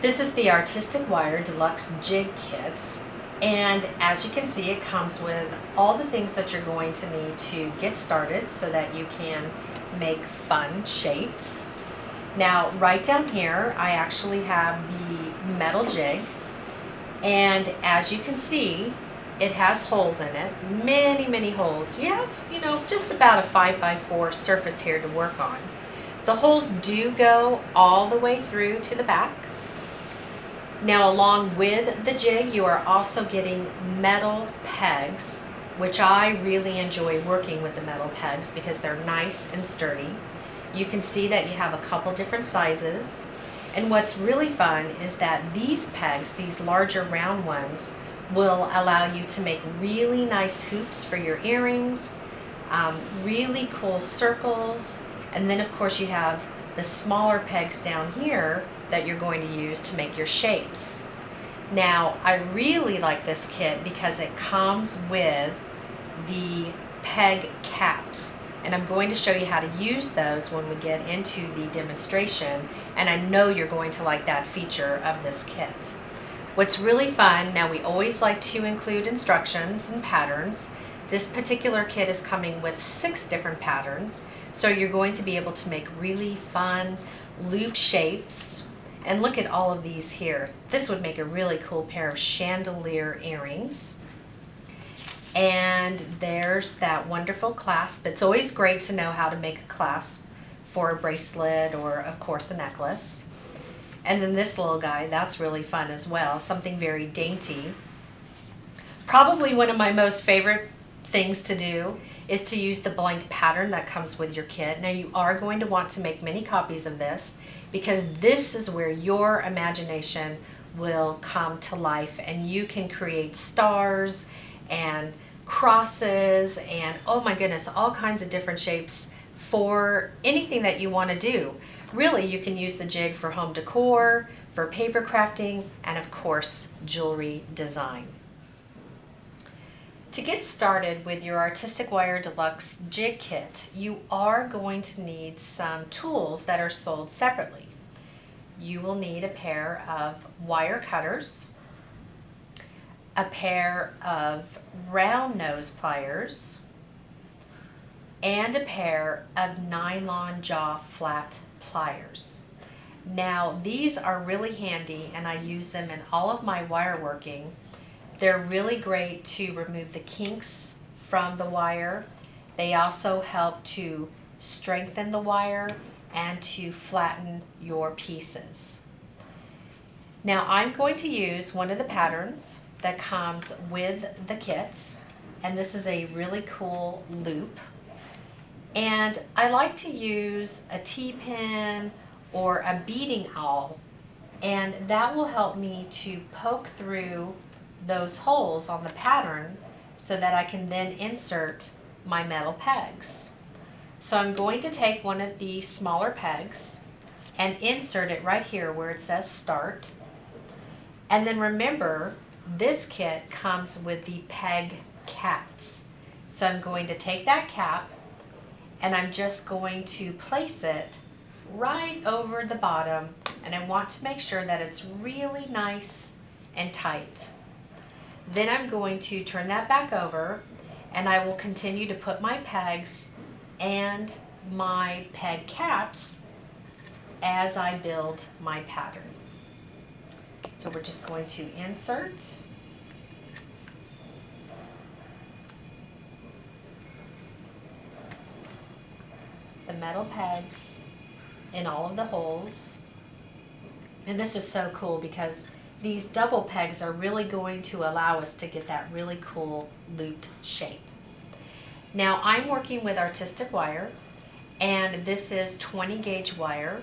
This is the Artistic Wire Deluxe Jig Kit, and as you can see, it comes with all the things that you're going to need to get started so that you can make fun shapes. Now, right down here, I actually have the metal jig, and as you can see, it has holes in it, many holes. You have, just about a 5x4 surface here to work on. The holes do go all the way through to the back. Now, along with the jig, you are also getting metal pegs, which I really enjoy working with the metal pegs because they're nice and sturdy. You can see that you have a couple different sizes. And what's really fun is that these pegs, these larger round ones, will allow you to make really nice hoops for your earrings, really cool circles, and then of course you have the smaller pegs down here that you're going to use to make your shapes. Now, I really like this kit because it comes with the peg caps, and I'm going to show you how to use those when we get into the demonstration, and I know you're going to like that feature of this kit. What's really fun, now we always like to include instructions and patterns. This particular kit is coming with 6 different patterns, so you're going to be able to make really fun loop shapes. And look at all of these here. This would make a really cool pair of chandelier earrings. And there's that wonderful clasp. It's always great to know how to make a clasp for a bracelet or, of course, a necklace. And then this little guy, that's really fun as well, something very dainty. Probably one of my most favorite things to do is to use the blank pattern that comes with your kit. Now, you are going to want to make many copies of this because this is where your imagination will come to life and you can create stars and crosses and, oh my goodness, all kinds of different shapes for anything that you want to do. Really, you can use the jig for home decor, for paper crafting, and of course, jewelry design. To get started with your Artistic Wire Deluxe Jig Kit, you are going to need some tools that are sold separately. You will need a pair of wire cutters, a pair of round nose pliers, and a pair of nylon jaw flat pliers. Now, these are really handy and I use them in all of my wire working. They're really great to remove the kinks from the wire. They also help to strengthen the wire and to flatten your pieces. Now, I'm going to use one of the patterns that comes with the kit, and this is a really cool loop. And I like to use a T-pin or a beading awl, and that will help me to poke through those holes on the pattern so that I can then insert my metal pegs. So I'm going to take one of the smaller pegs and insert it right here where it says start. And then remember, this kit comes with the peg caps. So I'm going to take that cap and I'm just going to place it right over the bottom, and I want to make sure that it's really nice and tight. Then I'm going to turn that back over and I will continue to put my pegs and my peg caps as I build my pattern. So we're just going to insert the metal pegs in all of the holes. And this is so cool because these double pegs are really going to allow us to get that really cool looped shape. Now, I'm working with Artistic Wire, and this is 20 gauge wire.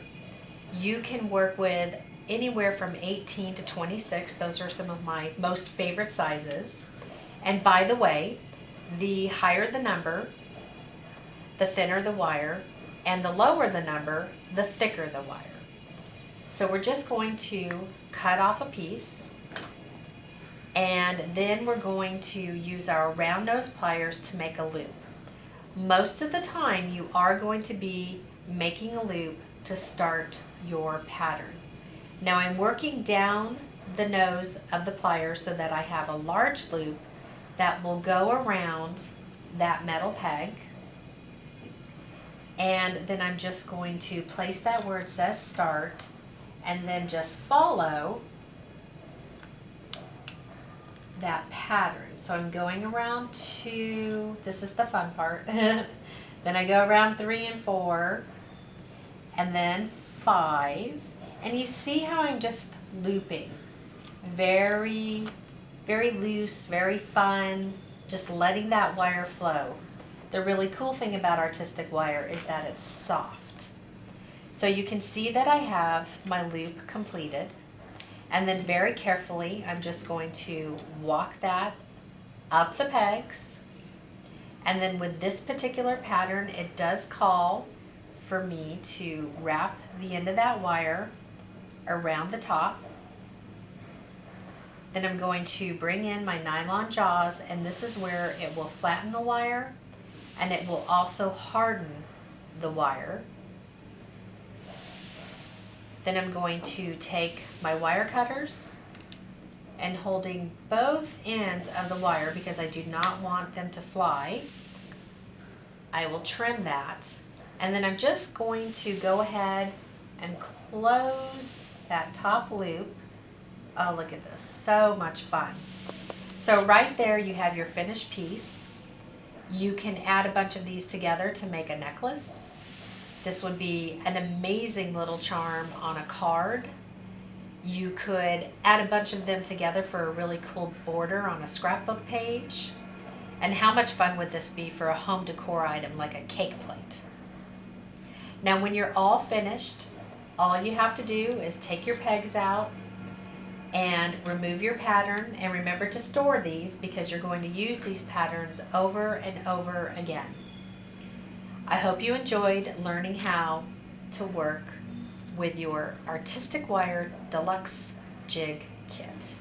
You can work with anywhere from 18 to 26. Those are some of my most favorite sizes. And by the way, the higher the number, the thinner the wire, and the lower the number, the thicker the wire. So we're just going to cut off a piece, and then we're going to use our round nose pliers to make a loop. Most of the time you are going to be making a loop to start your pattern. Now I'm working down the nose of the plier so that I have a large loop that will go around that metal peg. And then I'm just going to place that where it says start and then just follow that pattern. So I'm going around 2, this is the fun part. Then I go around 3 and 4 and then 5. And you see how I'm just looping. Very, very loose, very fun, just letting that wire flow. The really cool thing about artistic wire is that it's soft. So you can see that I have my loop completed. And then very carefully, I'm just going to walk that up the pegs. And then with this particular pattern, it does call for me to wrap the end of that wire around the top. Then I'm going to bring in my nylon jaws, and this is where it will flatten the wire and it will also harden the wire. Then I'm going to take my wire cutters and holding both ends of the wire because I do not want them to fly, I will trim that. And then I'm just going to go ahead and close that top loop. Oh, look at this, so much fun. So right there you have your finished piece. You can add a bunch of these together to make a necklace. This would be an amazing little charm on a card. You could add a bunch of them together for a really cool border on a scrapbook page. And how much fun would this be for a home decor item like a cake plate? Now when you're all finished, all you have to do is take your pegs out and remove your pattern, and remember to store these because you're going to use these patterns over and over again. I hope you enjoyed learning how to work with your Artistic Wire Deluxe Jig Kit.